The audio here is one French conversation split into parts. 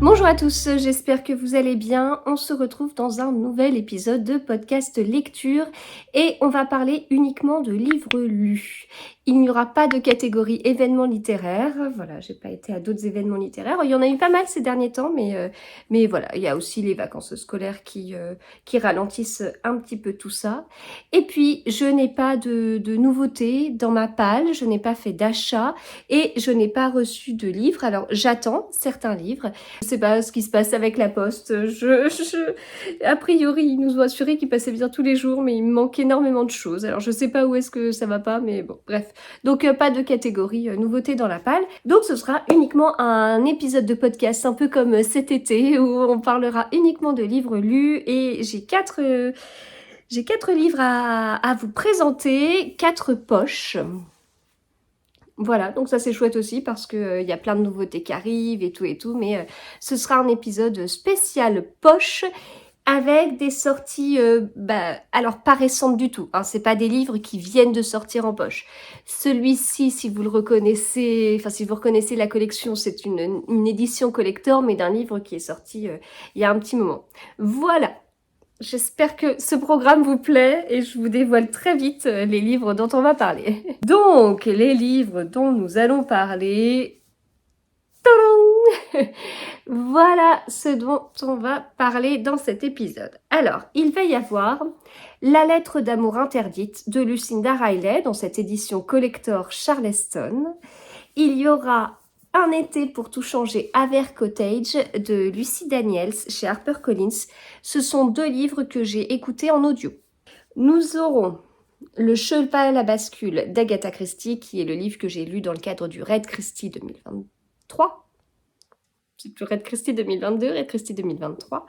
Bonjour à tous, j'espère que vous allez bien. On se retrouve dans un nouvel épisode de podcast lecture et on va parler uniquement de livres lus. Il n'y aura pas de catégorie événements littéraires. Voilà, j'ai pas été à d'autres événements littéraires. Il y en a eu pas mal ces derniers temps, mais voilà, il y a aussi les vacances scolaires qui ralentissent un petit peu tout ça. Et puis, je n'ai pas de nouveautés dans ma palle, je n'ai pas fait d'achat et je n'ai pas reçu de livres. Alors, j'attends certains livres. Je sais pas ce qui se passe avec la poste. A priori, ils nous ont assuré qu'ils passaient bien tous les jours, mais il me manque énormément de choses. Alors, je sais pas où est-ce que ça va pas, mais bon, bref. Donc, pas de catégorie nouveauté dans la palle. Donc, ce sera uniquement un épisode de podcast, un peu comme cet été, où on parlera uniquement de livres lus. Et j'ai quatre livres à vous présenter, 4 poches. Voilà, donc ça c'est chouette aussi parce que y a plein de nouveautés qui arrivent et tout, mais ce sera un épisode spécial poche avec des sorties, alors pas récentes du tout, hein, c'est pas des livres qui viennent de sortir en poche. Celui-ci, si vous le reconnaissez, enfin si vous reconnaissez la collection, c'est une édition collector, mais d'un livre qui est sorti il y a un petit moment. Voilà. J'espère que ce programme vous plaît et je vous dévoile très vite les livres dont on va parler. Donc, les livres dont nous allons parler... Tadam! Voilà ce dont on va parler dans cet épisode. Alors, il va y avoir La lettre d'amour interdite de Lucinda Riley dans cette édition collector Charleston. Il y aura Un été pour tout changer, Aver Cottage de Lucy Daniels chez HarperCollins. Ce sont 2 livres que j'ai écoutés en audio. Nous aurons Le cheval à bascule d'Agatha Christie, qui est le livre que j'ai lu dans le cadre du Red Christie 2023. C'est plus Red Christie 2022, Red Christie 2023.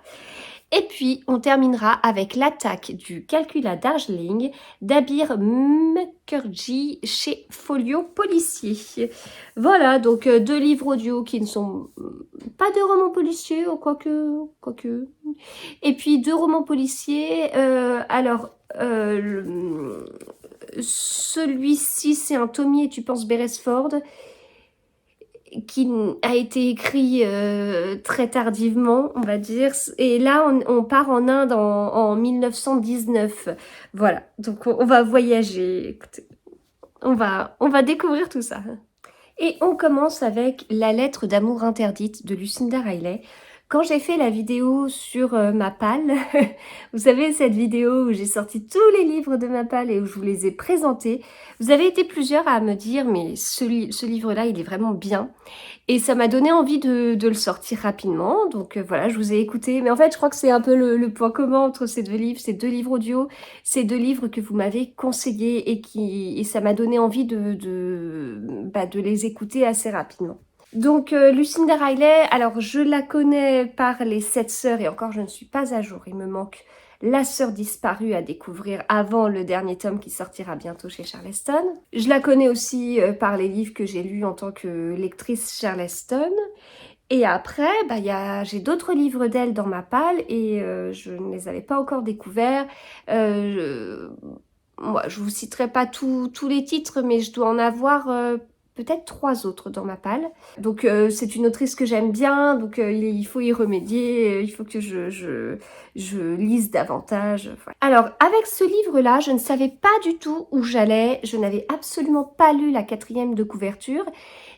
Et puis, on terminera avec L'attaque du calcula Darjeeling d'Abir Mukherjee chez Folio Policier. Voilà, donc 2 livres audio qui ne sont pas de romans policiers, quoique. Et puis 2 romans policiers. Celui-ci, c'est un Tommy et tu penses Beresford, qui a été écrit très tardivement, on va dire. Et là, on part en Inde en 1919. Voilà, donc on va voyager. Écoutez, on va découvrir tout ça. Et on commence avec La lettre d'amour interdite de Lucinda Riley. Quand j'ai fait la vidéo sur ma palle, vous savez, cette vidéo où j'ai sorti tous les livres de ma palle et où je vous les ai présentés, vous avez été plusieurs à me dire « mais ce livre-là, il est vraiment bien ». Et ça m'a donné envie de le sortir rapidement. Donc voilà, je vous ai écouté. Mais en fait, je crois que c'est un peu le point commun entre ces 2 livres, ces 2 livres audio, ces 2 livres que vous m'avez conseillés et ça m'a donné envie de les écouter assez rapidement. Donc Lucinda Riley, alors je la connais par Les 7 sœurs et encore je ne suis pas à jour. Il me manque La sœur disparue à découvrir avant le dernier tome qui sortira bientôt chez Charleston. Je la connais aussi par les livres que j'ai lus en tant que lectrice Charleston. Et après, j'ai d'autres livres d'elle dans ma palle et je ne les avais pas encore découverts. Moi, je vous citerai pas tous les titres, mais je dois en avoir peut-être 3 autres dans ma palle. Donc c'est une autrice que j'aime bien, donc il faut y remédier, il faut que je lise davantage. Voilà. Alors avec ce livre-là, je ne savais pas du tout où j'allais, je n'avais absolument pas lu la 4e de couverture,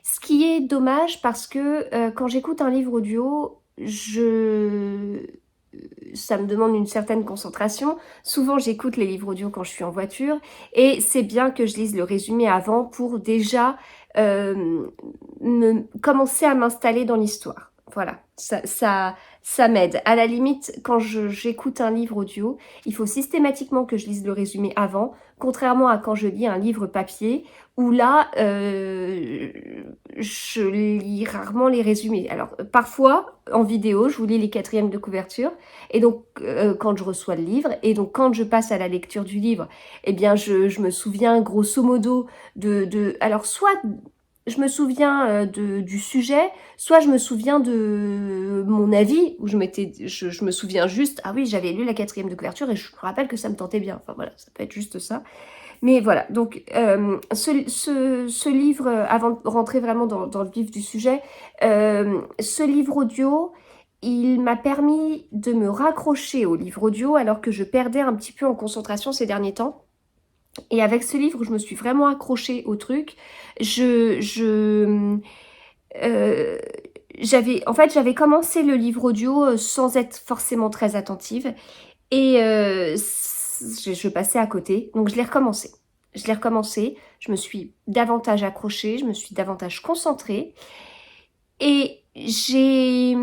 ce qui est dommage parce que quand j'écoute un livre audio, ça me demande une certaine concentration. Souvent, j'écoute les livres audio quand je suis en voiture et c'est bien que je lise le résumé avant pour déjà commencer à m'installer dans l'histoire. Voilà, ça m'aide. À la limite, quand j'écoute un livre audio, il faut systématiquement que je lise le résumé avant, contrairement à quand je lis un livre papier, où là, je lis rarement les résumés. Alors, parfois, en vidéo, je vous lis les 4e de couverture, et donc, quand je reçois le livre, et donc, quand je passe à la lecture du livre, eh bien, je me souviens, grosso modo, alors, soit je me souviens du sujet, soit je me souviens de mon avis, où je me souviens juste, ah oui, j'avais lu la 4e de couverture, et je me rappelle que ça me tentait bien. Enfin, voilà, ça peut être juste ça. Mais voilà, donc ce livre, avant de rentrer vraiment dans le vif du sujet, ce livre audio, il m'a permis de me raccrocher au livre audio alors que je perdais un petit peu en concentration ces derniers temps. Et avec ce livre, je me suis vraiment accrochée au truc. Euh, j'avais commencé le livre audio sans être forcément très attentive. Et je passais à côté, donc je l'ai recommencé. Je me suis davantage accrochée, je me suis davantage concentrée. Et j'ai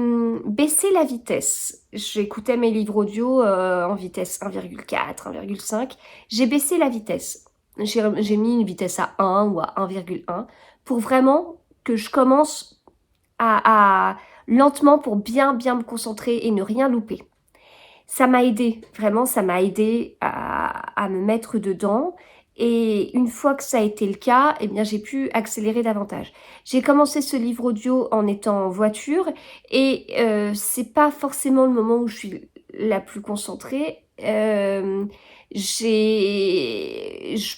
baissé la vitesse. J'écoutais mes livres audio en vitesse 1,4, 1,5. J'ai baissé la vitesse. J'ai mis une vitesse à 1 ou à 1,1 pour vraiment que je commence à lentement pour bien me concentrer et ne rien louper. Ça m'a aidé, vraiment, ça m'a aidé à me mettre dedans. Et une fois que ça a été le cas, eh bien, j'ai pu accélérer davantage. J'ai commencé ce livre audio en étant en voiture et c'est pas forcément le moment où je suis la plus concentrée. Je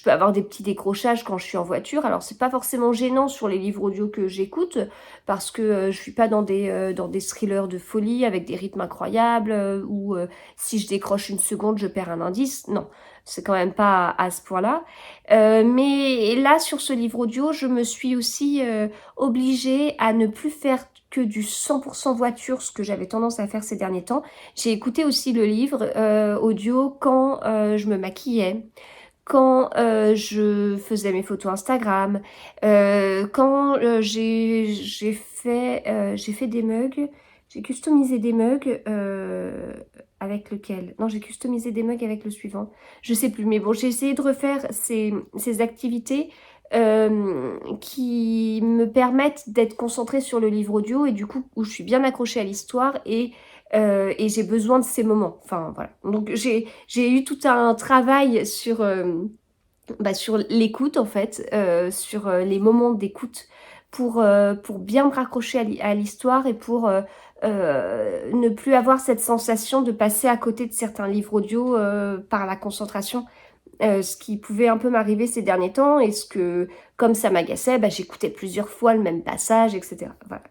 peux avoir des petits décrochages quand je suis en voiture. Alors, c'est pas forcément gênant sur les livres audio que j'écoute parce que je suis pas dans des thrillers de folie avec des rythmes incroyables ou si je décroche une seconde, je perds un indice. Non, c'est quand même pas à ce point-là. Mais là, sur ce livre audio, je me suis aussi obligée à ne plus faire que du 100% voiture, ce que j'avais tendance à faire ces derniers temps. J'ai écouté aussi le livre audio quand je me maquillais, quand je faisais mes photos Instagram, quand j'ai fait des mugs, j'ai customisé des mugs avec lequel? Non, j'ai customisé des mugs avec le suivant. Je sais plus, mais bon, j'ai essayé de refaire ces activités qui me permettent d'être concentrée sur le livre audio et du coup où je suis bien accrochée à l'histoire et j'ai besoin de ces moments. Enfin voilà. Donc j'ai eu tout un travail sur l'écoute en fait, sur les moments d'écoute pour bien me raccrocher à l'histoire et pour ne plus avoir cette sensation de passer à côté de certains livres audio par la concentration. Ce qui pouvait un peu m'arriver ces derniers temps et comme ça m'agaçait, j'écoutais plusieurs fois le même passage, etc. Voilà.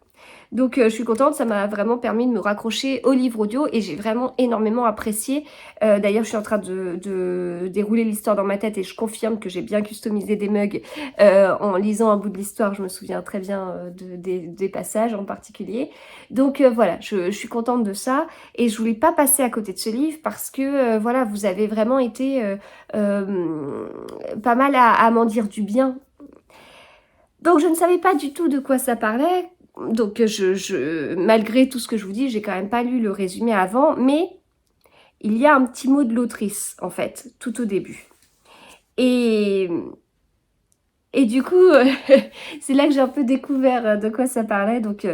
Donc je suis contente, ça m'a vraiment permis de me raccrocher au livre audio et j'ai vraiment énormément apprécié. D'ailleurs, je suis en train de dérouler l'histoire dans ma tête et je confirme que j'ai bien customisé des mugs en lisant un bout de l'histoire. Je me souviens très bien des passages en particulier. Donc voilà, je suis contente de ça et je voulais pas passer à côté de ce livre parce que voilà, vous avez vraiment été pas mal à m'en dire du bien. Donc je ne savais pas du tout de quoi ça parlait. Donc malgré tout ce que je vous dis, j'ai quand même pas lu le résumé avant, mais il y a un petit mot de l'autrice en fait, tout au début. Et du coup, c'est là que j'ai un peu découvert de quoi ça parlait. Donc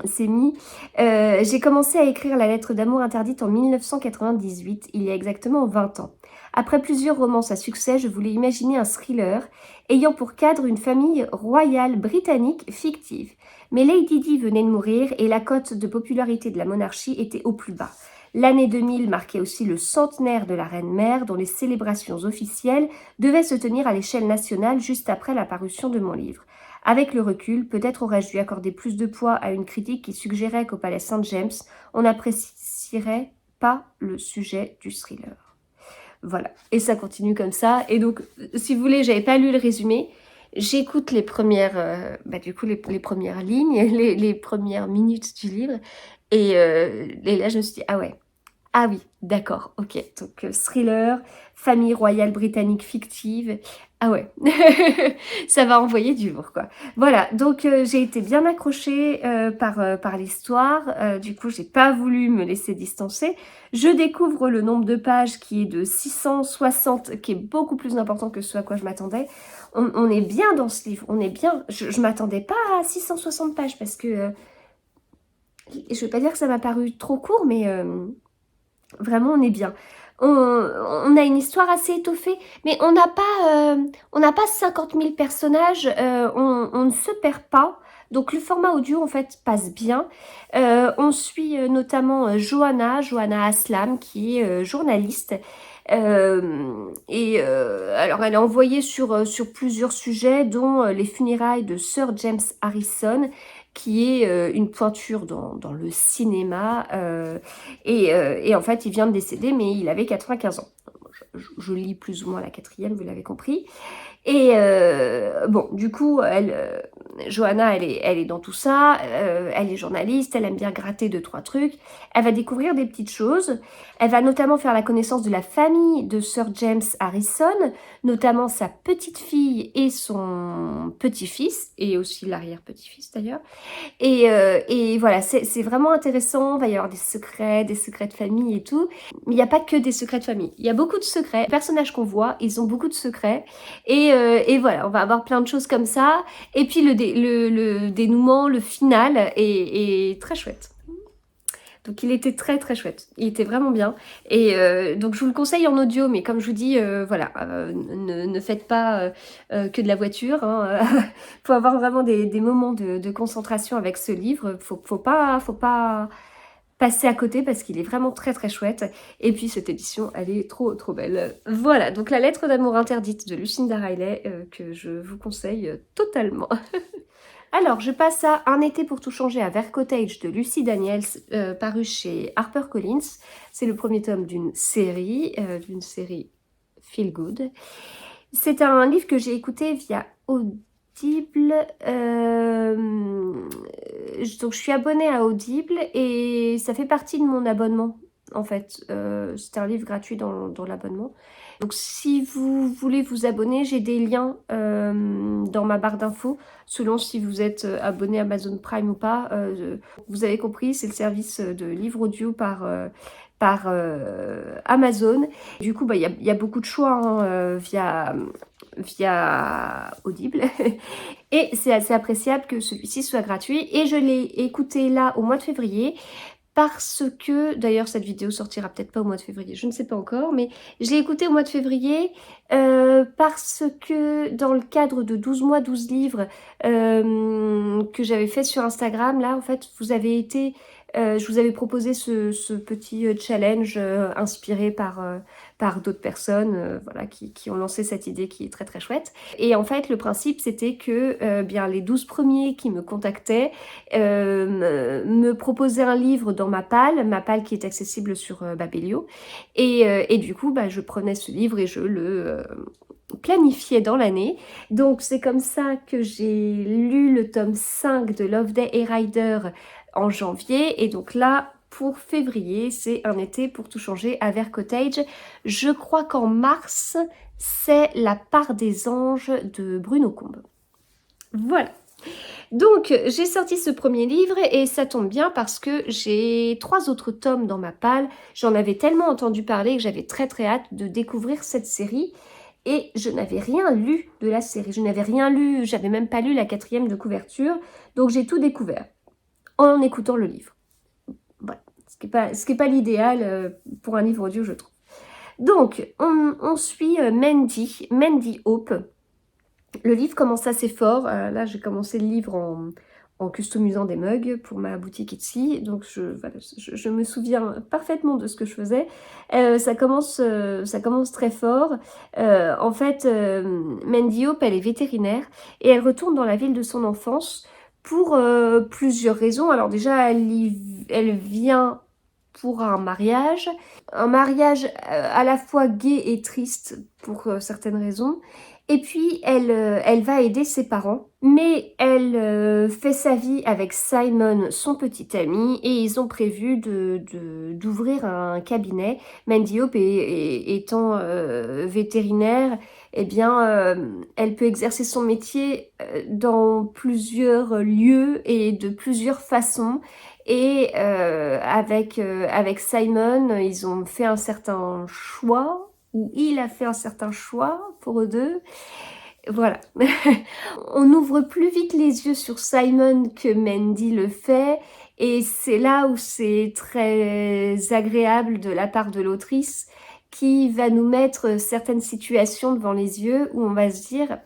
c'est mis. J'ai commencé à écrire la lettre d'amour interdite en 1998, il y a exactement 20 ans. Après plusieurs romances à succès, je voulais imaginer un thriller ayant pour cadre une famille royale britannique fictive. Mais Lady Di venait de mourir et la cote de popularité de la monarchie était au plus bas. L'année 2000 marquait aussi le centenaire de la reine-mère dont les célébrations officielles devaient se tenir à l'échelle nationale juste après la parution de mon livre. Avec le recul, peut-être aurais-je dû accorder plus de poids à une critique qui suggérait qu'au palais Saint-James, on n'apprécierait pas le sujet du thriller. Voilà, et ça continue comme ça. Et donc, si vous voulez, j'avais pas lu le résumé. J'écoute les premières, les premières lignes, les premières minutes du livre. Et là, je me suis dit, ah ouais, ah oui, d'accord, ok. Donc, thriller, famille royale britannique fictive. Ah ouais, ça va envoyer du lourd, quoi. Voilà, donc j'ai été bien accrochée par l'histoire. Du coup, j'ai pas voulu me laisser distancer. Je découvre le nombre de pages qui est de 660, qui est beaucoup plus important que ce à quoi je m'attendais. On est bien dans ce livre, on est bien. Je m'attendais pas à 660 pages parce que... je vais pas dire que ça m'a paru trop court, mais... vraiment, on est bien. On a une histoire assez étoffée, mais on n'a pas 50 000 personnages, on ne se perd pas. Donc le format audio en fait passe bien. On suit notamment Johanna Aslam, qui est journaliste. Alors elle est envoyée sur plusieurs sujets, dont les funérailles de Sir James Harrison, qui est une pointure dans le cinéma. Et en fait, il vient de décéder, mais il avait 95 ans. Je lis plus ou moins la quatrième, vous l'avez compris. Et bon, du coup, Johanna, elle est dans tout ça, elle est journaliste, elle aime bien gratter 2-3 trucs, elle va découvrir des petites choses, elle va notamment faire la connaissance de la famille de Sir James Harrison, notamment sa petite-fille et son petit-fils, et aussi l'arrière-petit-fils d'ailleurs. Et voilà, c'est vraiment intéressant, il va y avoir des secrets de famille et tout. Mais il n'y a pas que des secrets de famille, il y a beaucoup de secrets. Les personnages qu'on voit, ils ont beaucoup de secrets. Et voilà, on va avoir plein de choses comme ça. Et puis le dénouement, le final est très chouette. Donc il était très très chouette, il était vraiment bien. Et donc je vous le conseille en audio, mais comme je vous dis, voilà, ne faites pas que de la voiture. Hein. Faut avoir vraiment des moments de concentration avec ce livre. Faut pas passer à côté parce qu'il est vraiment très très chouette. Et puis cette édition, elle est trop trop belle. Voilà, donc la lettre d'amour interdite de Lucinda Riley que je vous conseille totalement. Alors, je passe à Un été pour tout changer à Vert Cottage de Lucy Daniels, paru chez HarperCollins. C'est le premier tome d'une série Feel Good. C'est un livre que j'ai écouté via Audible. Donc, je suis abonnée à Audible et ça fait partie de mon abonnement, en fait. C'est un livre gratuit dans l'abonnement. Donc si vous voulez vous abonner, j'ai des liens dans ma barre d'infos, selon si vous êtes abonné à Amazon Prime ou pas. Vous avez compris, c'est le service de livre audio par Amazon. Du coup, il y a beaucoup de choix hein, via Audible. Et c'est assez appréciable que celui-ci soit gratuit. Et je l'ai écouté là au mois de février. Parce que, d'ailleurs cette vidéo sortira peut-être pas au mois de février, je ne sais pas encore, mais je l'ai écouté au mois de février parce que dans le cadre de 12 mois, 12 livres que j'avais fait sur Instagram, là en fait vous avez été, je vous avais proposé ce petit challenge inspiré par d'autres personnes voilà, qui ont lancé cette idée qui est très très chouette. Et en fait le principe c'était que bien les 12 premiers qui me contactaient me proposaient un livre dans ma palle qui est accessible sur Babelio. Et du coup, je prenais ce livre et je le planifiais dans l'année. Donc c'est comme ça que j'ai lu le tome 5 de Loveday et Rider en janvier. Et donc là, pour février, c'est Un été pour tout changer à Vert Cottage. Je crois qu'en mars, c'est La part des anges de Bruno Combe. Voilà. Donc, j'ai sorti ce premier livre et ça tombe bien parce que j'ai 3 autres tomes dans ma palle. J'en avais tellement entendu parler que j'avais très très hâte de découvrir cette série. Et je n'avais rien lu de la série. Je n'avais rien lu, j'avais même pas lu la 4e de couverture. Donc j'ai tout découvert en écoutant le livre. Voilà. Ce qui est pas l'idéal pour un livre audio, je trouve. Donc, on suit Mandy Hope. Le livre commence assez fort. Là, j'ai commencé le livre en customisant des mugs pour ma boutique Etsy. Donc, je me souviens parfaitement de ce que je faisais. Ça commence très fort. En fait, Mandy Hope, elle est vétérinaire et elle retourne dans la ville de son enfance pour plusieurs raisons. Alors déjà, elle vient pour un mariage à la fois gai et triste pour certaines raisons. Et puis, elle va aider ses parents, mais elle fait sa vie avec Simon, son petit ami, et ils ont prévu d'ouvrir un cabinet. Mandy Hope étant vétérinaire, eh bien, elle peut exercer son métier dans plusieurs lieux et de plusieurs façons. Et avec Simon, ils ont fait un certain choix, où il a fait un certain choix pour eux deux. Voilà. On ouvre plus vite les yeux sur Simon que Mandy le fait. Et c'est là où c'est très agréable de la part de l'autrice qui va nous mettre certaines situations devant les yeux où on va se dire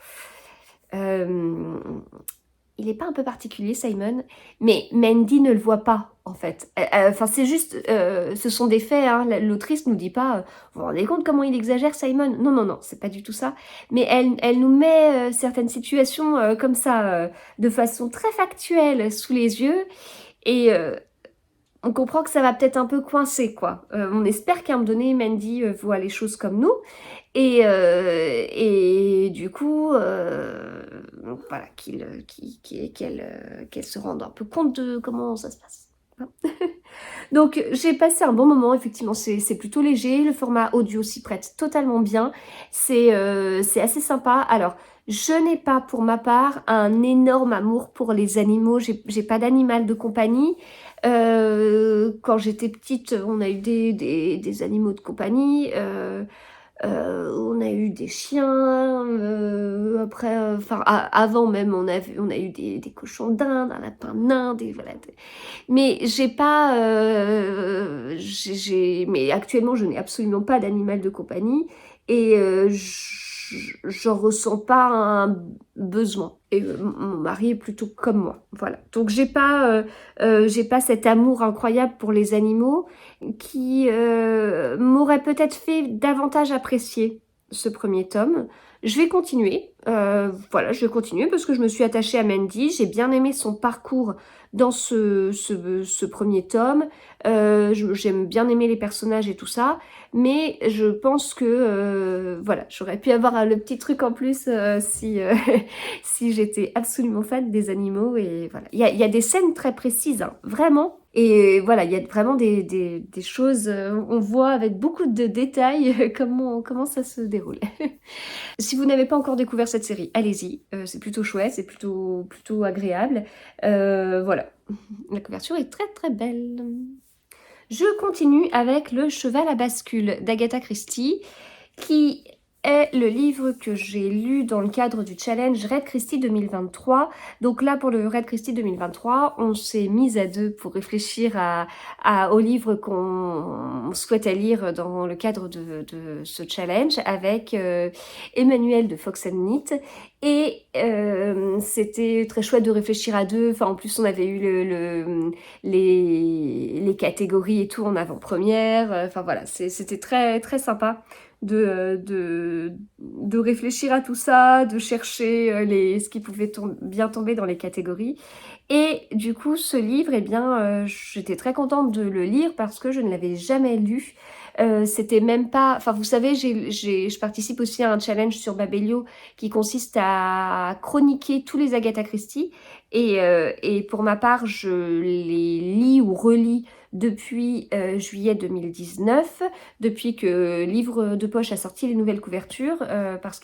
il est pas un peu particulier, Simon? Mais Mandy ne le voit pas, en fait. Enfin, c'est juste, ce sont des faits, hein. L'autrice nous dit pas, vous vous rendez compte comment il exagère, Simon? Non, non, non, c'est pas du tout ça. Mais elle nous met certaines situations comme ça, de façon très factuelle, sous les yeux. Et on comprend que ça va peut-être un peu coincer, quoi. On espère qu'à un moment donné, Mandy voit les choses comme nous. Et du coup, voilà, qu'elle se rende un peu compte de comment ça se passe. Donc j'ai passé un bon moment, effectivement, c'est plutôt léger, le format audio s'y prête totalement bien, c'est assez sympa. Alors, je n'ai pas pour ma part un énorme amour pour les animaux, j'ai pas d'animal de compagnie. Quand j'étais petite, on a eu des animaux de compagnie, on a eu des chiens, après, enfin avant même on a eu des cochons d'Inde, un lapin nain, voilà. Mais j'ai pas, mais actuellement je n'ai absolument pas d'animal de compagnie et j'en ressens pas un besoin. Et mon mari est plutôt comme moi, voilà. Donc j'ai pas cet amour incroyable pour les animaux qui m'aurait peut-être fait davantage apprécier ce premier tome. Je vais continuer, voilà, je vais continuer parce que je me suis attachée à Mandy, j'ai bien aimé son parcours dans ce premier tome. J'aime bien aimer les personnages et tout ça, mais je pense que voilà, j'aurais pu avoir le petit truc en plus si, si j'étais absolument fan des animaux. Et voilà, il y a des scènes très précises, hein, vraiment. Et voilà, il y a vraiment des choses, on voit avec beaucoup de détails comment ça se déroule. Si vous n'avez pas encore découvert cette série, allez-y, c'est plutôt chouette, c'est plutôt agréable. Voilà, la couverture est très très belle. Je continue avec Le Cheval à bascule d'Agatha Christie, qui est le livre que j'ai lu dans le cadre du challenge Red Christie 2023. Donc là, pour le Red Christie 2023, on s'est mis à deux pour réfléchir au livre qu'on souhaitait lire dans le cadre de ce challenge avec Emmanuel de Fox and Knit. Et c'était très chouette de réfléchir à deux. Enfin, en plus, on avait eu les catégories et tout en avant-première. Enfin voilà, c'était très très sympa de réfléchir à tout ça, de chercher ce qui pouvait bien tomber dans les catégories. Et du coup, ce livre, eh bien, j'étais très contente de le lire parce que je ne l'avais jamais lu. C'était même pas... Enfin, vous savez, je participe aussi à un challenge sur Babelio qui consiste à chroniquer tous les Agatha Christie. Et pour ma part, je les lis ou relis depuis juillet 2019, depuis que Livre de Poche a sorti les nouvelles couvertures, parce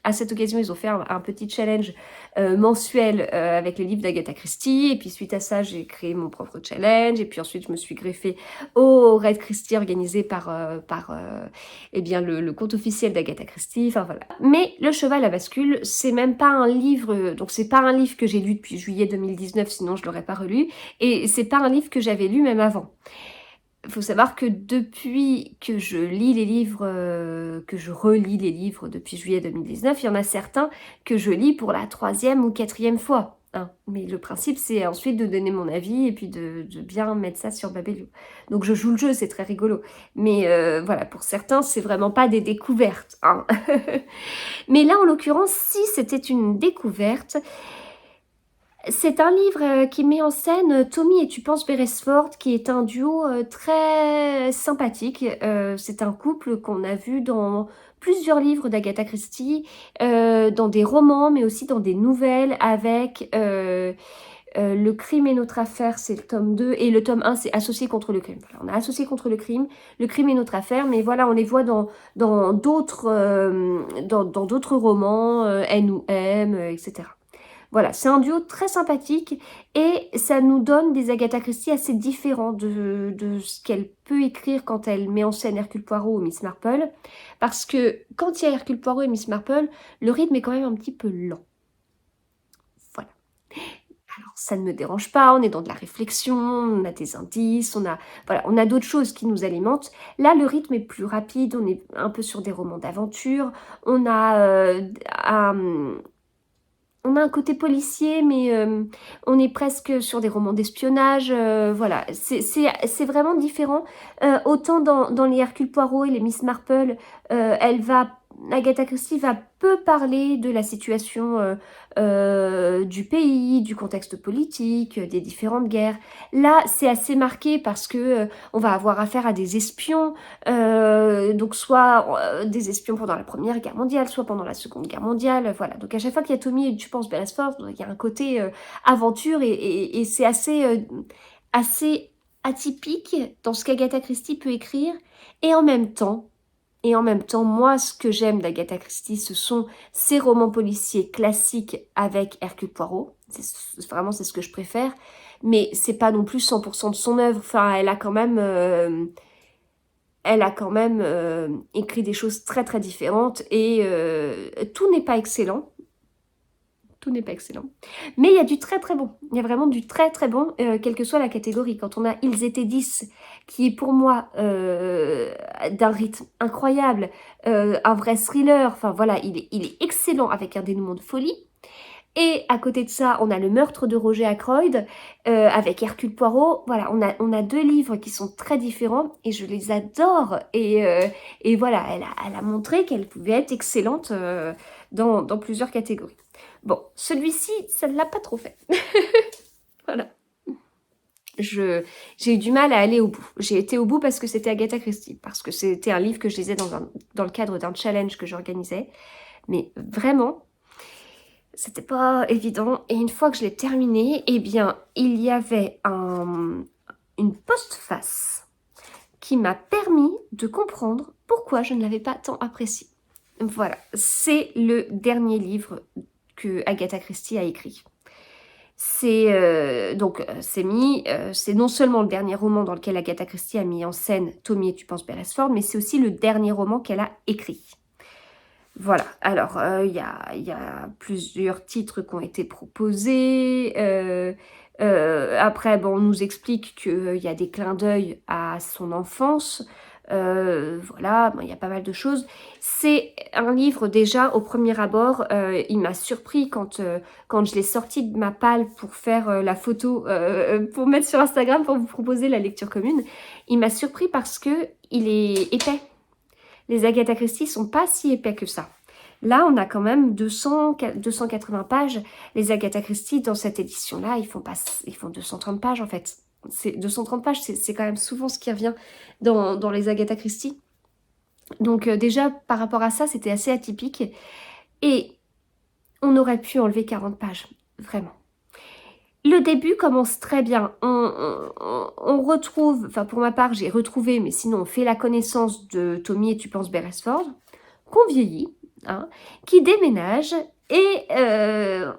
à cette occasion, ils ont fait un petit challenge mensuel avec les livres d'Agatha Christie, et puis suite à ça, j'ai créé mon propre challenge, et puis ensuite, je me suis greffée au Red Christie organisé par eh bien, le compte officiel d'Agatha Christie, enfin voilà. Mais Le Cheval à bascule, c'est même pas un livre, donc c'est pas un livre que j'ai lu depuis juillet 2019, sinon je l'aurais pas relu, et c'est pas un livre que j'avais lu même avant. Il faut savoir que depuis que je lis les livres, que je relis les livres depuis juillet 2019, il y en a certains que je lis pour la 3e ou 4e fois. Hein. Mais le principe, c'est ensuite de donner mon avis et puis de bien mettre ça sur Babelio. Donc je joue le jeu, c'est très rigolo. Mais voilà, pour certains, c'est vraiment pas des découvertes. Hein. Mais là, en l'occurrence, si c'était une découverte, c'est un livre qui met en scène Tommy et Tu penses Beresford, qui est un duo très sympathique. C'est un couple qu'on a vu dans plusieurs livres d'Agatha Christie, dans des romans, mais aussi dans des nouvelles, avec Le crime est notre affaire, c'est le tome 2, et le tome 1, c'est Associé contre le crime. Voilà, on a Associé contre le crime est notre affaire, mais voilà, on les voit dans d'autres romans, N ou M, etc. Voilà, c'est un duo très sympathique et ça nous donne des Agatha Christie assez différents de ce qu'elle peut écrire quand elle met en scène Hercule Poirot ou Miss Marple. Parce que quand il y a Hercule Poirot et Miss Marple, le rythme est quand même un petit peu lent. Voilà. Alors, ça ne me dérange pas, on est dans de la réflexion, on a des indices, on a d'autres choses qui nous alimentent. Là, le rythme est plus rapide, on est un peu sur des romans d'aventure, on a on a un côté policier, mais on est presque sur des romans d'espionnage. Voilà, c'est vraiment différent. Autant dans les Hercule Poirot et les Miss Marple, Agatha Christie va peu parler de la situation du pays, du contexte politique, des différentes guerres. Là, c'est assez marqué parce que on va avoir affaire à des espions, donc soit des espions pendant la Première Guerre mondiale, soit pendant la Seconde Guerre mondiale, voilà. Donc à chaque fois qu'il y a Tommy et tu penses Beresford, il y a un côté aventure et c'est assez atypique dans ce qu'Agatha Christie peut écrire. Et en même temps, moi, ce que j'aime d'Agatha Christie, ce sont ses romans policiers classiques avec Hercule Poirot. Vraiment, c'est ce que je préfère. Mais c'est pas non plus 100% de son œuvre. Enfin, elle a quand même écrit des choses très très différentes et tout n'est pas excellent. Tout n'est pas excellent. Mais il y a du très très bon. Il y a vraiment du très très bon, quelle que soit la catégorie. Quand on a Ils étaient 10, qui est pour moi d'un rythme incroyable, un vrai thriller, enfin voilà, il est excellent avec un dénouement de folie. Et à côté de ça, on a Le meurtre de Roger Ackroyd avec Hercule Poirot. Voilà, on a deux livres qui sont très différents et je les adore. Et voilà, elle a montré qu'elle pouvait être excellente dans plusieurs catégories. Bon, celui-ci, ça ne l'a pas trop fait. Voilà. J'ai eu du mal à aller au bout. J'ai été au bout parce que c'était Agatha Christie, parce que c'était un livre que je lisais dans le cadre d'un challenge que j'organisais. Mais vraiment, c'était pas évident. Et une fois que je l'ai terminé, eh bien, il y avait une postface qui m'a permis de comprendre pourquoi je ne l'avais pas tant apprécié. Voilà, c'est le dernier livre que Agatha Christie a écrit. C'est non seulement le dernier roman dans lequel Agatha Christie a mis en scène Tommy et tu penses Beresford, mais c'est aussi le dernier roman qu'elle a écrit. Voilà, alors il y a plusieurs titres qui ont été proposés. Après, bon, on nous explique qu'il y a des clins d'œil à son enfance. Voilà, bon, il y a pas mal de choses. C'est un livre déjà, au premier abord, il m'a surpris quand je l'ai sorti de ma palle pour faire la photo, pour mettre sur Instagram, pour vous proposer la lecture commune. Il m'a surpris parce que il est épais. Les Agatha Christie sont pas si épais que ça. Là, on a quand même 280 pages. Les Agatha Christie, dans cette édition-là, ils font 230 pages, en fait. 230 pages, c'est quand même souvent ce qui revient dans les Agatha Christie. Donc déjà, par rapport à ça, c'était assez atypique. Et on aurait pu enlever 40 pages, vraiment. Le début commence très bien. On retrouve, enfin pour ma part, j'ai retrouvé, mais sinon on fait la connaissance de Tommy et tu penses Beresford, qu'on vieillit, hein, qui déménage et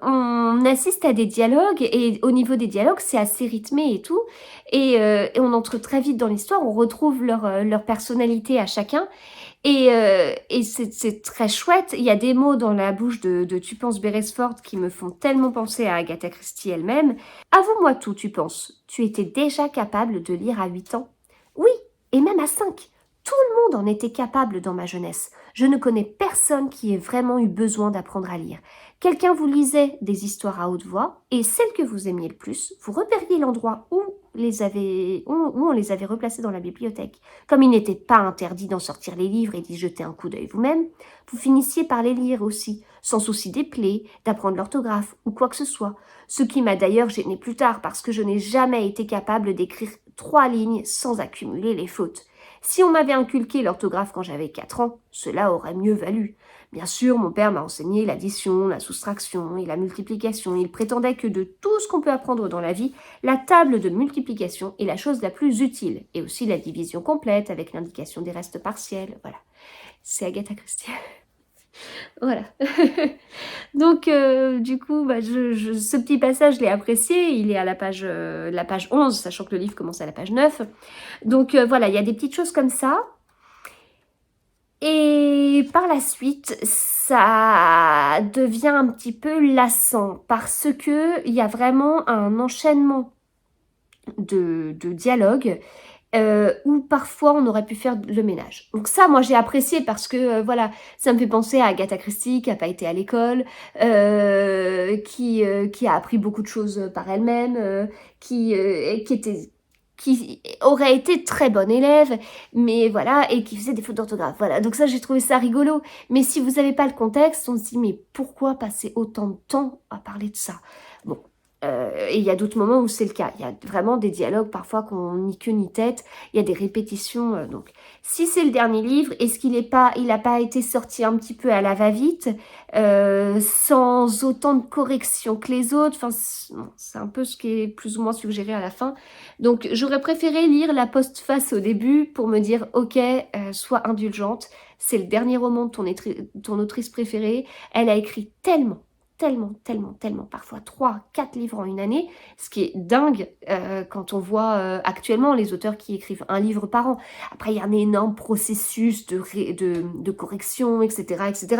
on assiste à des dialogues et au niveau des dialogues, c'est assez rythmé et tout. Et on entre très vite dans l'histoire, on retrouve leur personnalité à chacun. Et c'est très chouette. Il y a des mots dans la bouche de Tu penses Beresford qui me font tellement penser à Agatha Christie elle-même. Avoue-moi tout, tu penses. Tu étais déjà capable de lire à 8 ans? Oui, et même à 5. Tout le monde en était capable dans ma jeunesse. Je ne connais personne qui ait vraiment eu besoin d'apprendre à lire. Quelqu'un vous lisait des histoires à haute voix, et celle que vous aimiez le plus, vous repériez l'endroit où on les avait replacées dans la bibliothèque. Comme il n'était pas interdit d'en sortir les livres et d'y jeter un coup d'œil vous-même, vous finissiez par les lire aussi, sans souci des plaies, d'apprendre l'orthographe ou quoi que ce soit. Ce qui m'a d'ailleurs gêné plus tard parce que je n'ai jamais été capable d'écrire 3 lignes sans accumuler les fautes. Si on m'avait inculqué l'orthographe quand j'avais 4 ans, cela aurait mieux valu. Bien sûr, mon père m'a enseigné l'addition, la soustraction et la multiplication. Il prétendait que de tout ce qu'on peut apprendre dans la vie, la table de multiplication est la chose la plus utile, et aussi la division complète avec l'indication des restes partiels. Voilà, c'est Agatha Christie. Voilà. Donc, du coup, ce petit passage, je l'ai apprécié. Il est à la page 11, sachant que le livre commence à la page 9. Donc, voilà, il y a des petites choses comme ça. Et par la suite, ça devient un petit peu lassant parce que il y a vraiment un enchaînement de dialogues où parfois on aurait pu faire le ménage. Donc ça, moi j'ai apprécié parce que voilà, ça me fait penser à Agatha Christie qui a pas été à l'école, qui a appris beaucoup de choses par elle-même, qui aurait été très bonne élève, mais voilà, et qui faisait des fautes d'orthographe. Voilà, donc ça j'ai trouvé ça rigolo. Mais si vous n'avez pas le contexte, on se dit mais pourquoi passer autant de temps à parler de ça? Bon, et il y a d'autres moments où c'est le cas. Il y a vraiment des dialogues parfois qu'on ni queue ni tête. Il y a des répétitions. Donc, si c'est le dernier livre, est-ce qu'il n'a pas été sorti un petit peu à la va-vite, sans autant de corrections que les autres? Enfin, c'est un peu ce qui est plus ou moins suggéré à la fin. Donc, j'aurais préféré lire la postface au début pour me dire, ok, sois indulgente. C'est le dernier roman de ton autrice préférée. Elle a écrit tellement, parfois 3, 4 livres en une année, ce qui est dingue quand on voit actuellement les auteurs qui écrivent un livre par an. Après, il y a un énorme processus de correction, etc.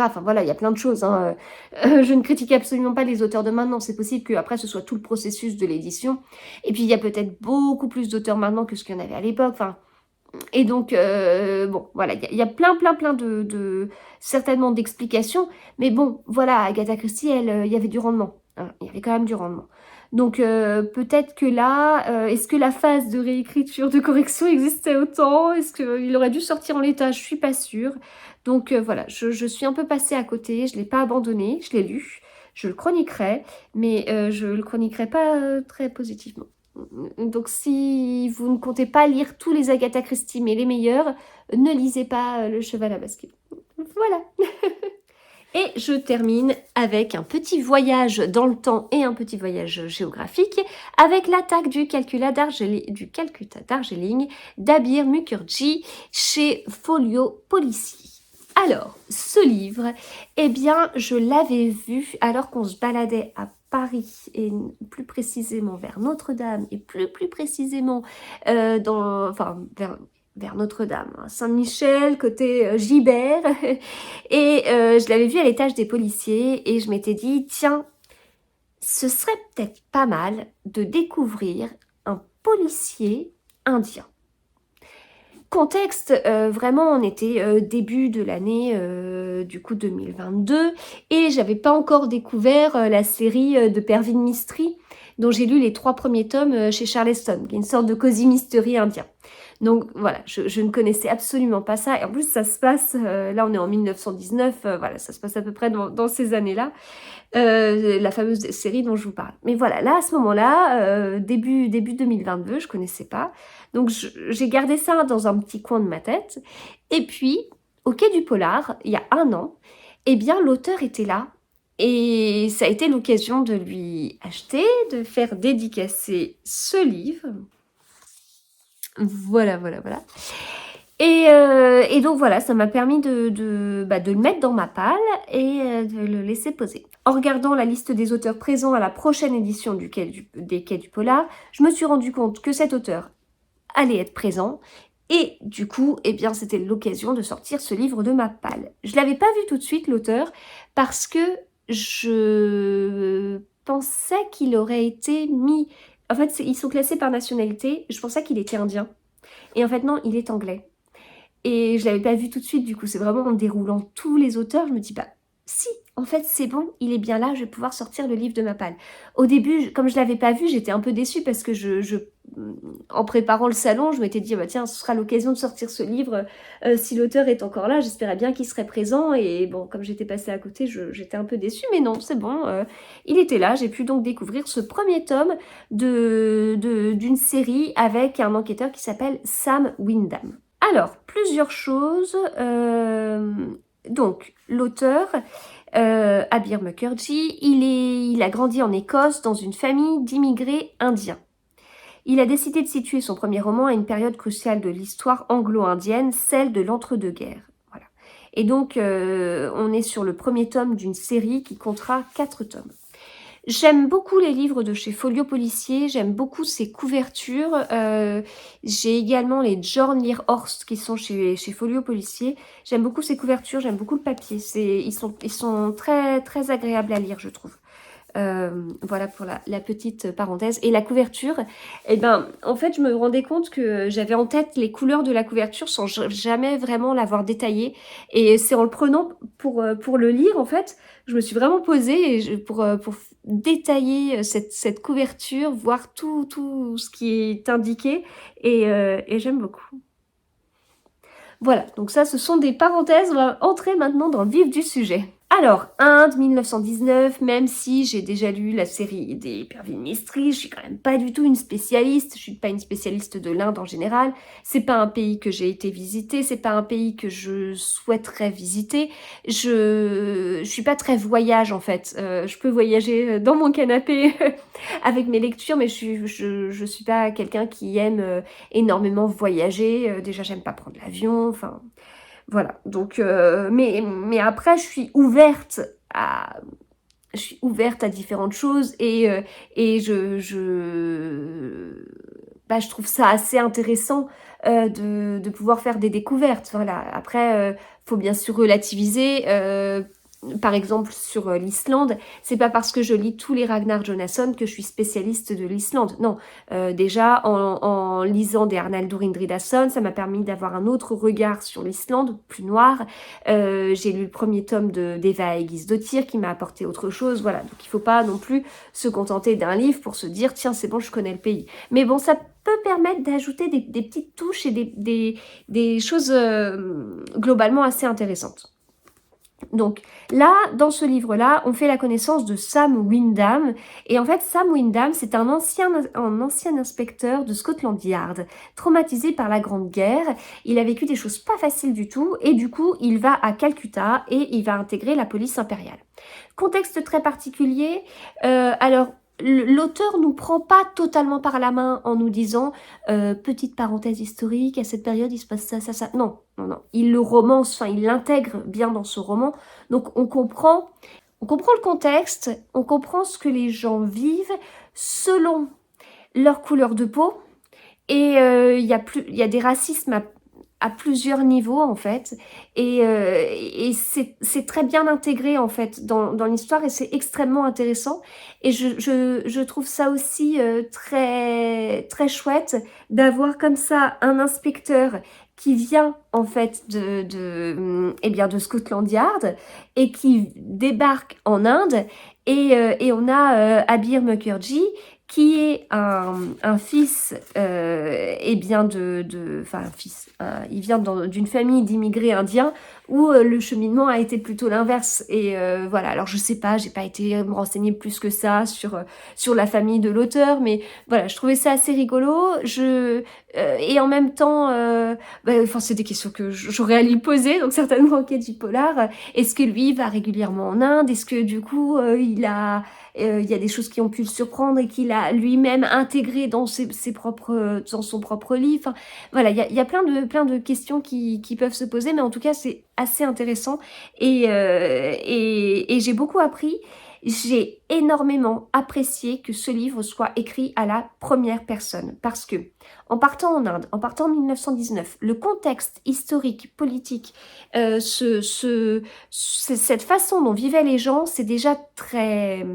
Enfin voilà, il y a plein de choses. Hein. Je ne critique absolument pas les auteurs de maintenant, c'est possible qu'après ce soit tout le processus de l'édition. Et puis il y a peut-être beaucoup plus d'auteurs maintenant que ce qu'il y en avait à l'époque. Enfin, et donc, bon, voilà, il y a plein certainement d'explications, mais bon, voilà, Agatha Christie, il y avait du rendement, hein, il y avait quand même du rendement. Donc, peut-être que là, est-ce que la phase de réécriture, de correction existait autant? Est-ce qu'il aurait dû sortir en l'état? Je suis pas sûre. Donc, voilà, je suis un peu passée à côté, je l'ai pas abandonné, je l'ai lu, je le chroniquerai, mais je le chroniquerai pas très positivement. Donc si vous ne comptez pas lire tous les Agatha Christie, mais les meilleurs, ne lisez pas Le Cheval à bascule. Voilà. Et je termine avec un petit voyage dans le temps et un petit voyage géographique avec l'attaque du Calcutta Darjeeling d'Abir Mukherjee chez Folio Policier. Alors, ce livre, eh bien, je l'avais vu alors qu'on se baladait à Paris et plus précisément vers Notre-Dame et plus précisément vers Notre-Dame, hein, Saint-Michel, côté Gibert. Et je l'avais vu à l'étage des policiers et je m'étais dit, tiens, ce serait peut-être pas mal de découvrir un policier indien. Contexte, vraiment, on était début de l'année du coup 2022 et j'avais pas encore découvert la série de Pervin Mistry dont j'ai lu les 3 premiers tomes chez Charleston, qui est une sorte de cosy mystery indien. Donc voilà, je ne connaissais absolument pas ça et en plus ça se passe, là on est en 1919, voilà, ça se passe à peu près dans ces années-là. La fameuse série dont je vous parle. Mais voilà, là, à ce moment-là, début 2022, je connaissais pas. Donc, j'ai gardé ça dans un petit coin de ma tête. Et puis, au Quai du Polar, il y a 1 an, eh bien, l'auteur était là. Et ça a été l'occasion de lui acheter, de faire dédicacer ce livre. Voilà. Et donc voilà, ça m'a permis de le mettre dans ma palle et de le laisser poser. En regardant la liste des auteurs présents à la prochaine édition des Quais du Polar, je me suis rendu compte que cet auteur allait être présent. Et du coup, eh bien, c'était l'occasion de sortir ce livre de ma palle. Je l'avais pas vu tout de suite, l'auteur, parce que je pensais qu'il aurait été mis... En fait, ils sont classés par nationalité. Je pensais qu'il était indien. Et en fait, non, il est anglais. Et je l'avais pas vu tout de suite, du coup, c'est vraiment en déroulant tous les auteurs, je me dis, bah, si, en fait, c'est bon, il est bien là, je vais pouvoir sortir le livre de ma palle. Au début, comme je l'avais pas vu, j'étais un peu déçue parce que en préparant le salon, je m'étais dit, bah tiens, ce sera l'occasion de sortir ce livre. Si l'auteur est encore là, j'espérais bien qu'il serait présent. Et bon, comme j'étais passée à côté, j'étais un peu déçue, mais non, c'est bon, il était là. J'ai pu donc découvrir ce premier tome d'une série avec un enquêteur qui s'appelle Sam Wyndham. Alors, plusieurs choses. Donc, l'auteur, Abir Mukherjee, il a grandi en Écosse dans une famille d'immigrés indiens. Il a décidé de situer son premier roman à une période cruciale de l'histoire anglo-indienne, celle de l'entre-deux-guerres. Voilà. Et donc, on est sur le premier tome d'une série qui comptera 4 tomes. J'aime beaucoup les livres de chez Folio Policier, j'aime beaucoup ses couvertures. J'ai également les Jorn Lear Horst qui sont chez Folio Policier. J'aime beaucoup ces couvertures, j'aime beaucoup le papier. Ils sont très agréables à lire, je trouve. Voilà pour la petite parenthèse. Et la couverture, eh ben, en fait, je me rendais compte que j'avais en tête les couleurs de la couverture sans jamais vraiment l'avoir détaillée. Et c'est en le prenant pour le lire, en fait, je me suis vraiment posée pour détailler cette couverture, voir tout ce qui est indiqué. Et j'aime beaucoup. Voilà, donc ça, ce sont des parenthèses. On va entrer maintenant dans le vif du sujet. Alors, Inde, 1919, même si j'ai déjà lu la série des Pervin Mystery, je suis quand même pas du tout une spécialiste, je suis pas une spécialiste de l'Inde en général, c'est pas un pays que j'ai été visiter, c'est pas un pays que je souhaiterais visiter, je suis pas très voyage en fait, je peux voyager dans mon canapé avec mes lectures, mais je suis pas quelqu'un qui aime énormément voyager, déjà j'aime pas prendre l'avion, enfin... Voilà, donc, mais après, je suis ouverte à différentes choses et je trouve ça assez intéressant de pouvoir faire des découvertes. Voilà. Après, faut bien sûr relativiser. Par exemple, sur l'Islande, c'est pas parce que je lis tous les Ragnar Jonasson que je suis spécialiste de l'Islande. Non, déjà en lisant des Arnaldur Indridason, ça m'a permis d'avoir un autre regard sur l'Islande, plus noir. J'ai lu le premier tome d'Eva Egisdottir qui m'a apporté autre chose. Voilà, donc il faut pas non plus se contenter d'un livre pour se dire tiens c'est bon je connais le pays. Mais bon ça peut permettre d'ajouter des petites touches et des choses globalement assez intéressantes. Donc là, dans ce livre-là, on fait la connaissance de Sam Wyndham. Et en fait, Sam Wyndham, c'est un ancien inspecteur de Scotland Yard, traumatisé par la Grande Guerre. Il a vécu des choses pas faciles du tout. Et du coup, il va à Calcutta et il va intégrer la police impériale. Contexte très particulier. Alors, l'auteur nous prend pas totalement par la main en nous disant petite parenthèse historique, à cette période il se passe ça, ça, ça. Non, non, non. Il le romance, enfin il l'intègre bien dans ce roman. Donc on comprend le contexte, on comprend ce que les gens vivent selon leur couleur de peau. Et il y a des racismes à plusieurs niveaux en fait et c'est très bien intégré en fait dans l'histoire et c'est extrêmement intéressant et je trouve ça aussi très très chouette d'avoir comme ça un inspecteur qui vient en fait de Scotland Yard et qui débarque en Inde et on a Abir Mukherjee qui est un fils, il vient d'une famille d'immigrés indiens où le cheminement a été plutôt l'inverse. Et voilà, alors je sais pas, j'ai pas été me renseigner plus que ça sur la famille de l'auteur, mais voilà, je trouvais ça assez rigolo. Et en même temps, c'est des questions que j'aurais à lui poser, donc certainement enquête du polar. Est-ce que lui va régulièrement en Inde? Est-ce que du coup, il y a des choses qui ont pu le surprendre et qu'il a lui-même intégré dans dans son propre livre. Enfin, voilà, il y a plein de questions qui peuvent se poser, mais en tout cas, c'est assez intéressant et j'ai beaucoup appris. J'ai énormément apprécié que ce livre soit écrit à la première personne parce que, en partant en Inde, en partant en 1919, le contexte historique, politique, cette façon dont vivaient les gens, c'est déjà très,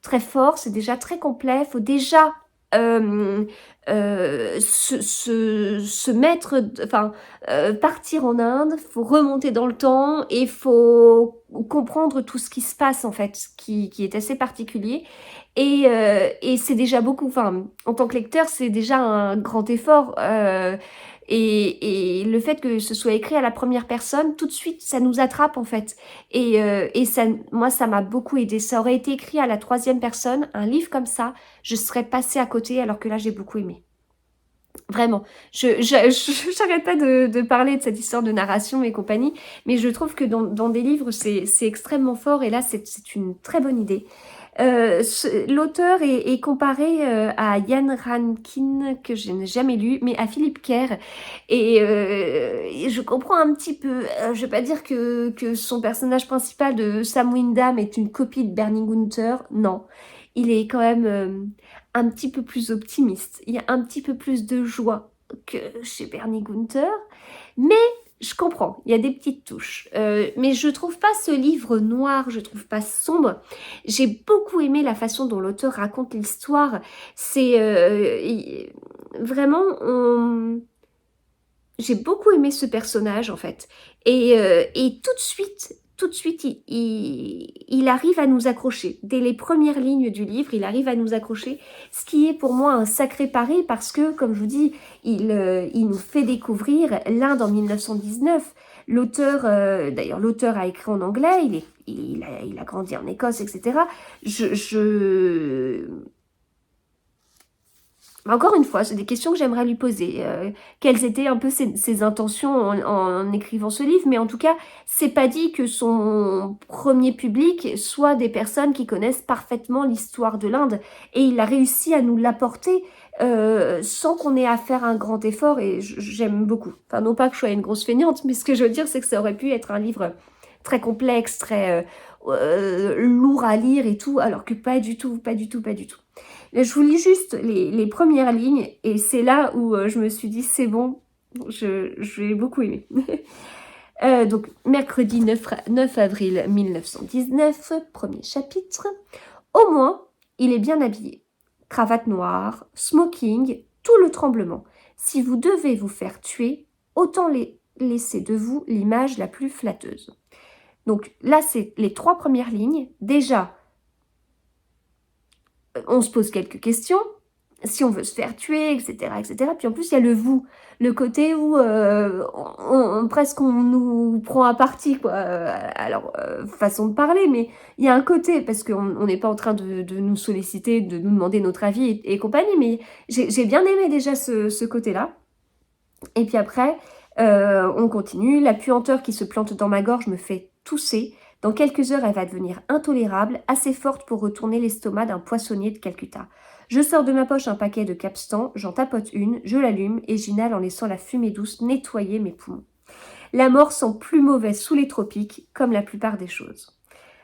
très fort, c'est déjà très complet. Il faut déjà se mettre, partir en Inde, faut remonter dans le temps et faut comprendre tout ce qui se passe en fait, qui est assez particulier. Et c'est déjà beaucoup, enfin, en tant que lecteur, c'est déjà un grand effort. Et le fait que ce soit écrit à la première personne, tout de suite, ça nous attrape en fait. Et ça, moi, ça m'a beaucoup aidé. Ça aurait été écrit à la troisième personne, un livre comme ça, je serais passée à côté, alors que là, j'ai beaucoup aimé. Vraiment, j'arrête pas de parler de cette histoire de narration et compagnie, mais je trouve que dans des livres, c'est extrêmement fort, et là, c'est une très bonne idée. L'auteur est comparé à Ian Rankin, que je n'ai jamais lu, mais à Philip Kerr. Et je comprends un petit peu, je vais pas dire que son personnage principal de Sam Wyndham est une copie de Bernie Gunther, non. Il est quand même un petit peu plus optimiste. Il y a un petit peu plus de joie que chez Bernie Gunther, mais Je comprends, il y a des petites touches. Mais je trouve pas ce livre noir, je trouve pas sombre. J'ai beaucoup aimé la façon dont l'auteur raconte l'histoire. C'est vraiment, j'ai beaucoup aimé ce personnage en fait. Et tout de suite, il arrive à nous accrocher. Dès les premières lignes du livre, il arrive à nous accrocher, ce qui est pour moi un sacré pari parce que, comme je vous dis, il nous fait découvrir l'Inde en 1919. L'auteur, d'ailleurs, l'auteur a écrit en anglais, il a grandi en Écosse, etc. Je, encore une fois, c'est des questions que j'aimerais lui poser. Quelles étaient un peu ses intentions en écrivant ce livre? Mais en tout cas, c'est pas dit que son premier public soit des personnes qui connaissent parfaitement l'histoire de l'Inde. Et il a réussi à nous l'apporter sans qu'on ait à faire un grand effort. Et j'aime beaucoup. Enfin, non pas que je sois une grosse feignante, mais ce que je veux dire, c'est que ça aurait pu être un livre très complexe, très lourd à lire et tout, alors que pas du tout, pas du tout, pas du tout. Je vous lis juste les premières lignes et c'est là où je me suis dit c'est bon, je vais beaucoup aimer. Donc mercredi 9 avril 1919, premier chapitre. Au moins, il est bien habillé. Cravate noire, smoking, tout le tremblement. Si vous devez vous faire tuer, autant laisser de vous l'image la plus flatteuse. Donc là, c'est les 3 premières lignes. Déjà, on se pose quelques questions, si on veut se faire tuer, etc., etc. Puis en plus, il y a le vous, le côté où presque on nous prend à partie, quoi. Alors, façon de parler, mais il y a un côté, parce qu'on n'est pas en train de nous solliciter, de nous demander notre avis et compagnie, mais j'ai bien aimé déjà ce côté-là. Et puis après, on continue. La puanteur qui se plante dans ma gorge me fait tousser. Dans quelques heures, elle va devenir intolérable, assez forte pour retourner l'estomac d'un poissonnier de Calcutta. Je sors de ma poche un paquet de Capstan, j'en tapote une, je l'allume et j'inhale en laissant la fumée douce nettoyer mes poumons. La mort sent plus mauvaise sous les tropiques, comme la plupart des choses.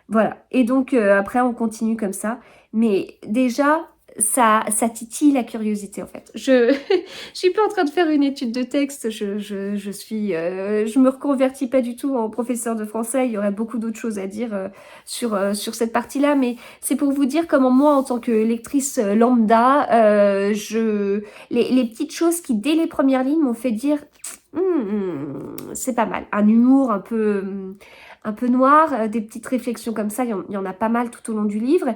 Voilà. Et donc, après, on continue comme ça. Mais déjà, ça titille la curiosité, en fait. Je suis pas en train de faire une étude de texte. Je me reconvertis pas du tout en professeur de français. Il y aurait beaucoup d'autres choses à dire sur cette partie-là. Mais c'est pour vous dire comment moi, en tant que lectrice lambda, les petites choses qui, dès les premières lignes, m'ont fait dire... c'est pas mal. Un humour un peu noir, des petites réflexions comme ça, il y en a pas mal tout au long du livre,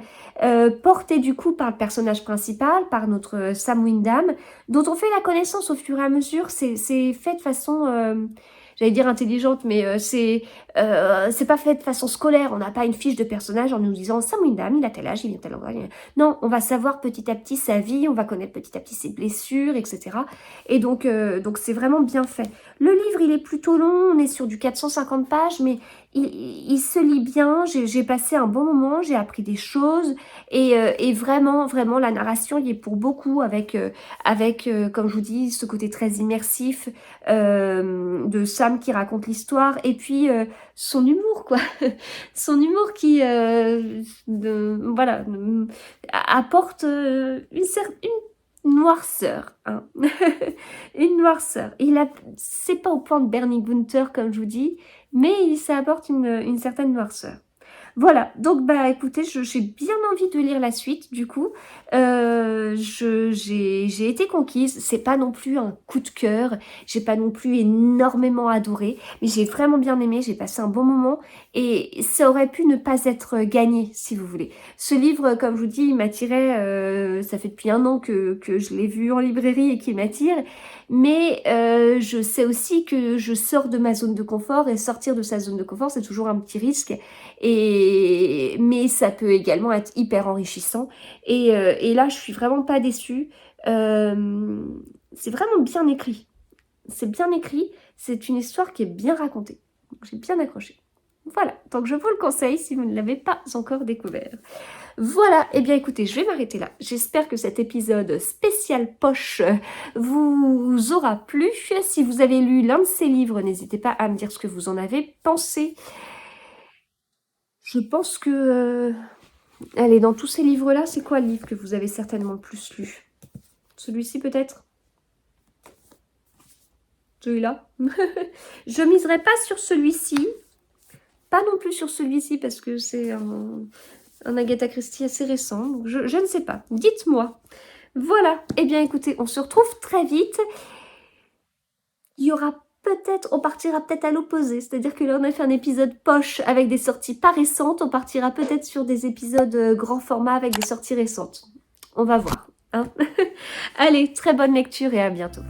porté du coup par le personnage principal, par notre Sam Wyndham, dont on fait la connaissance au fur et à mesure. C'est fait de façon, j'allais dire intelligente, mais c'est pas fait de façon scolaire. On n'a pas une fiche de personnage en nous disant Sam Wyndham, il a tel âge, il vient tel endroit. Non, on va savoir petit à petit sa vie, on va connaître petit à petit ses blessures, etc. Et donc c'est vraiment bien fait. Le livre, il est plutôt long, on est sur du 450 pages, mais il se lit bien, j'ai passé un bon moment, j'ai appris des choses, et vraiment, vraiment, la narration y est pour beaucoup, avec, comme je vous dis, ce côté très immersif de Sam qui raconte l'histoire, et puis son humour, quoi. Son humour qui, voilà, apporte une noirceur, hein. Une noirceur. C'est pas au point de Bernie Gunther, comme je vous dis, mais ça apporte une certaine noirceur. Voilà, donc bah écoutez, j'ai bien envie de lire la suite du coup. J'ai été conquise, c'est pas non plus un coup de cœur, j'ai pas non plus énormément adoré, mais j'ai vraiment bien aimé, j'ai passé un bon moment et ça aurait pu ne pas être gagné si vous voulez. Ce livre, comme je vous dis, il m'attirait, ça fait depuis 1 an que je l'ai vu en librairie et qu'il m'attire, mais je sais aussi que je sors de ma zone de confort et sortir de sa zone de confort, c'est toujours un petit risque. Mais ça peut également être hyper enrichissant. Et là, je suis vraiment pas déçue. C'est vraiment bien écrit. C'est bien écrit. C'est une histoire qui est bien racontée. Donc, j'ai bien accroché. Voilà, donc je vous le conseille si vous ne l'avez pas encore découvert. Voilà, et bien écoutez, je vais m'arrêter là. J'espère que cet épisode spécial poche vous aura plu. Si vous avez lu l'un de ces livres, n'hésitez pas à me dire ce que vous en avez pensé. Je pense que... allez, dans tous ces livres-là, c'est quoi le livre que vous avez certainement le plus lu? Celui-ci peut-être? celui-là. Je miserai pas sur celui-ci. Pas non plus sur celui-ci parce que c'est un Agatha Christie assez récent. Donc je ne sais pas. Dites-moi. Voilà. Eh bien, écoutez, on se retrouve très vite. Il y aura peut-être, on partira peut-être à l'opposé. C'est-à-dire que là, on a fait un épisode poche avec des sorties pas récentes. On partira peut-être sur des épisodes grand format avec des sorties récentes. On va voir. Hein. Allez, très bonne lecture et à bientôt.